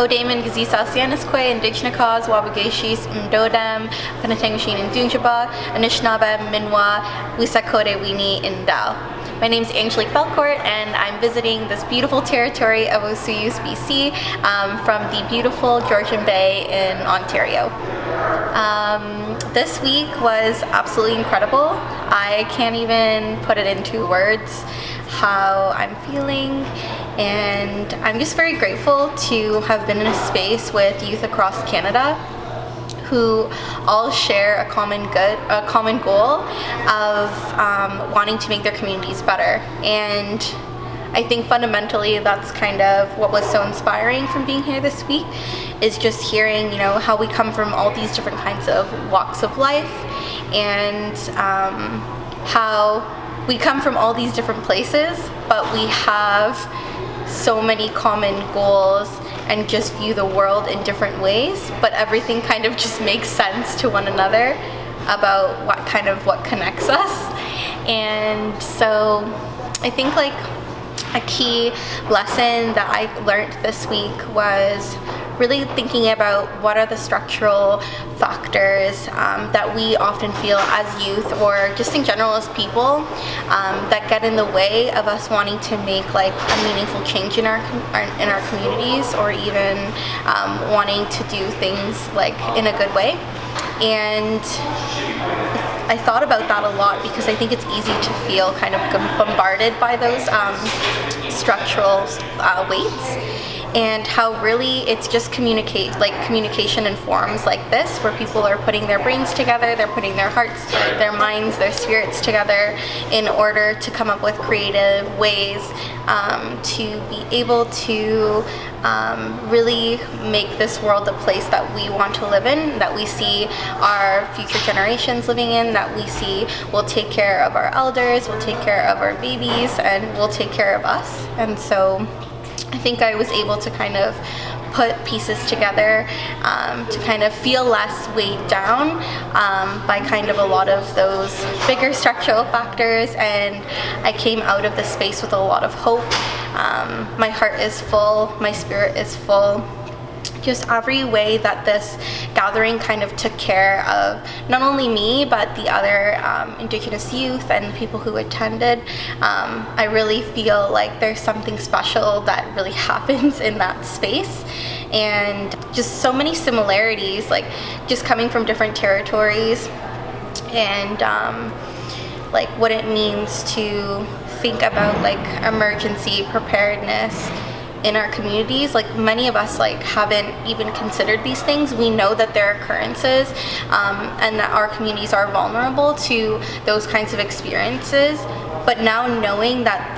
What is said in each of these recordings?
Odaman Gazisa Sianisque, Indigenous, Wabagashis, Ndodam, Panatangashin and Dunjaba, Anishnaabe, Minwa, Wisakode Wini, Indal. My name is Angelique Belcourt, and I'm visiting this beautiful territory of Osoyoos, BC, from the beautiful Georgian Bay in Ontario. This week was absolutely incredible. I can't even put it into words how I'm feeling, and I'm just very grateful to have been in a space with youth across Canada who all share a common goal of wanting to make their communities better. And I think fundamentally that's kind of what was so inspiring from being here this week, is just hearing, how we come from all these different kinds of walks of life, and how we come from all these different places, but we have so many common goals and just view the world in different ways, but everything kind of just makes sense to one another about what connects us. And so I think a key lesson that I learned this week was really thinking about what are the structural factors that we often feel as youth, or just in general as people, that get in the way of us wanting to make a meaningful change in our communities, or even wanting to do things in a good way. And I thought about that a lot because I think it's easy to feel kind of bombarded by those structural weights, and how really it's just communication in forms like this, where people are putting their brains together, they're putting their hearts, their minds, their spirits together in order to come up with creative ways to be able to really make this world a place that we want to live in, that we see our future generations living in, that we see will take care of our elders, will take care of our babies, and will take care of us. And so I think I was able to kind of put pieces together to kind of feel less weighed down by kind of a lot of those bigger structural factors, and I came out of the space with a lot of hope. My heart is full, my spirit is full. Just every way that this gathering kind of took care of not only me, but the other Indigenous youth and people who attended, I really feel like there's something special that really happens in that space. And just so many similarities, just coming from different territories, and what it means to think about emergency preparedness in our communities. Many of us haven't even considered these things. We know that there are occurrences, and that our communities are vulnerable to those kinds of experiences, but now knowing that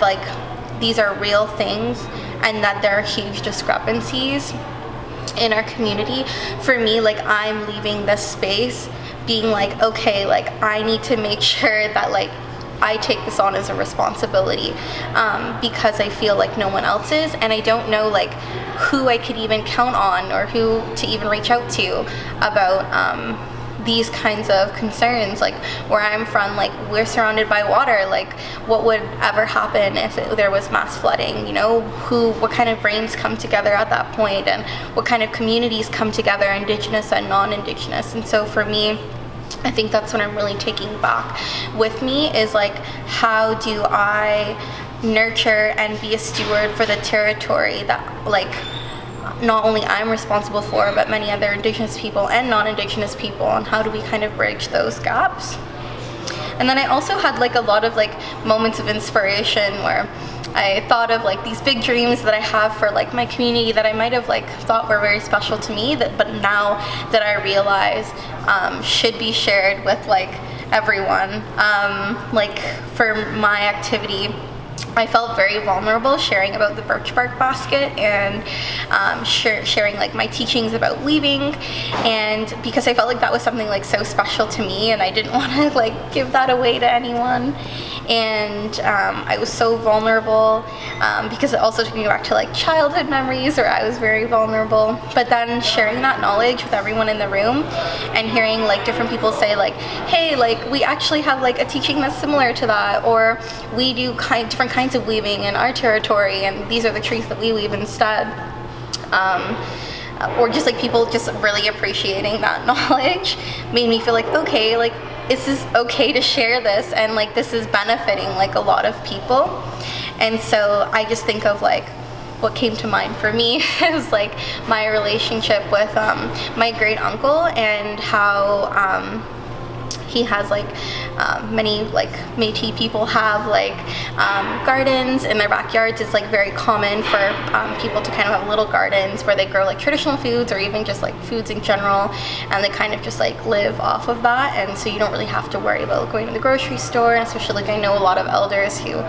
these are real things and that there are huge discrepancies in our community, for me, I'm leaving this space being okay, I need to make sure that I take this on as a responsibility, because I feel no one else is, and I don't know who I could even count on, or who to even reach out to about these kinds of concerns. Where I'm from, we're surrounded by water. What would ever happen if there was mass flooding? What kind of brains come together at that point, and what kind of communities come together, Indigenous and non-Indigenous. And so for me, I think that's what I'm really taking back with me, is how do I nurture and be a steward for the territory that not only I'm responsible for, but many other Indigenous people and non-Indigenous people, and how do we kind of bridge those gaps? And then I also had a lot of moments of inspiration where I thought of these big dreams that I have for my community that I might have thought were very special to me, but now that I realize should be shared with everyone. For my activity, I felt very vulnerable sharing about the birch bark basket, and sharing my teachings about weaving, and because I felt that was something so special to me, and I didn't want to give that away to anyone. And I was so vulnerable, because it also took me back to childhood memories where I was very vulnerable. But then sharing that knowledge with everyone in the room, and hearing different people say hey, we actually have a teaching that's similar to that, or we do different kinds of weaving in our territory, and these are the trees that we weave instead. or just like people just really appreciating that knowledge made me feel like, okay, like this is okay to share this, and like this is benefiting like a lot of people. And so I just think of like what came to mind for me is like my relationship with my great uncle, and how he has like many like Métis people have like gardens in their backyards. It's like very common for people to kind of have little gardens where they grow like traditional foods or even just like foods in general, and they kind of just like live off of that. And so you don't really have to worry about going to the grocery store, and especially like I know a lot of elders who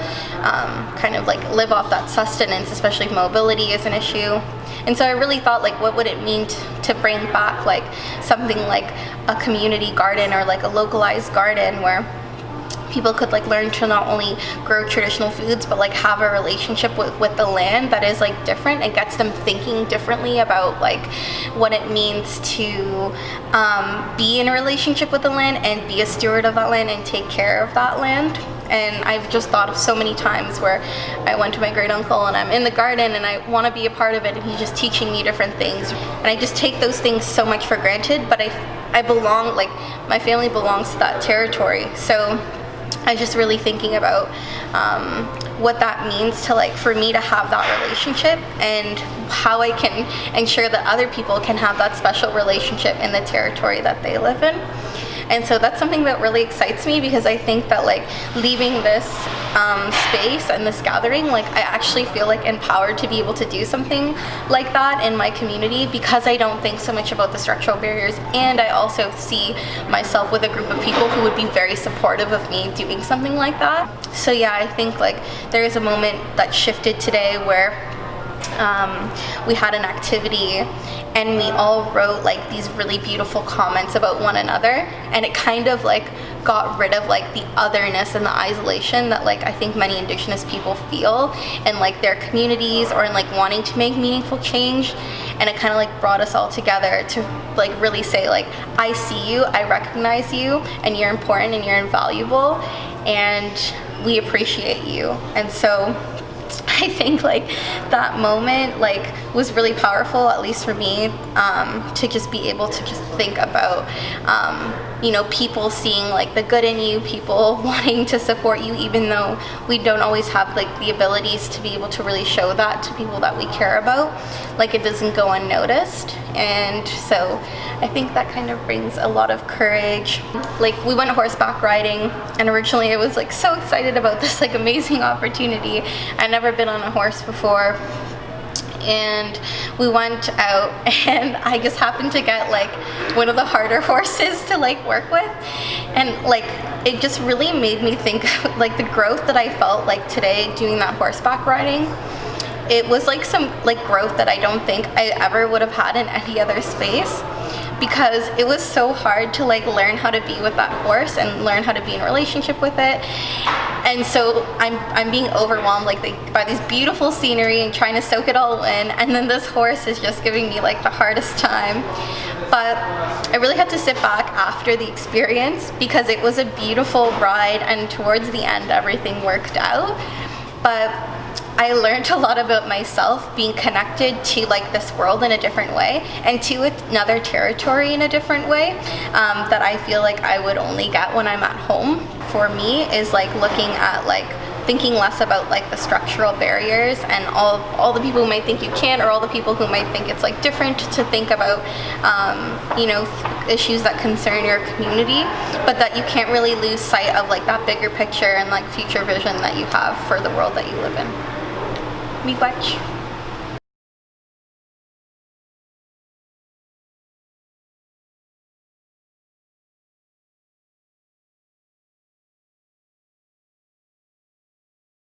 kind of like live off that sustenance, especially if mobility is an issue. And so I really thought like, what would it mean to bring back like something like a community garden or like a localized garden where people could like learn to not only grow traditional foods but like have a relationship with the land that is like different and gets them thinking differently about like what it means to be in a relationship with the land and be a steward of that land and take care of that land. And I've just thought of so many times where I went to my great uncle and I'm in the garden and I want to be a part of it, and he's just teaching me different things, and I just take those things so much for granted. But I belong, like my family belongs to that territory, so I was just really thinking about what that means to like for me to have that relationship, and how I can ensure that other people can have that special relationship in the territory that they live in. And so that's something that really excites me, because I think that like leaving this space and this gathering, like I actually feel like empowered to be able to do something like that in my community, because I don't think so much about the structural barriers, and I also see myself with a group of people who would be very supportive of me doing something like that. So yeah, I think like there is a moment that shifted today where we had an activity and we all wrote like these really beautiful comments about one another, and it kind of like got rid of like the otherness and the isolation that like I think many Indigenous people feel in like their communities or in like wanting to make meaningful change. And it kind of like brought us all together to like really say like, I see you, I recognize you, and you're important and you're invaluable, and we appreciate you. And so I think like that moment like was really powerful, at least for me, to just be able to just think about you know, people seeing like the good in you, people wanting to support you even though we don't always have like the abilities to be able to really show that to people that we care about. Like it doesn't go unnoticed. And so I think that kind of brings a lot of courage. Like we went horseback riding, and originally I was like so excited about this like amazing opportunity. I'd never been on a horse before, and we went out, and I just happened to get like one of the harder horses to like work with, and like it just really made me think like the growth that I felt like today doing that horseback riding. It was like some like growth that I don't think I ever would have had in any other space, because it was so hard to like learn how to be with that horse and learn how to be in a relationship with it. And so I'm being overwhelmed like by this beautiful scenery and trying to soak it all in, and then this horse is just giving me like the hardest time. But I really had to sit back after the experience, because it was a beautiful ride, and towards the end everything worked out. But I learned a lot about myself, being connected to like this world in a different way, and to another territory in a different way, that I feel like I would only get when I'm at home. For me is like looking at like thinking less about like the structural barriers and all the people who might think you can't, or all the people who might think it's like different to think about you know, issues that concern your community, but that you can't really lose sight of like that bigger picture and like future vision that you have for the world that you live in. Miigwech.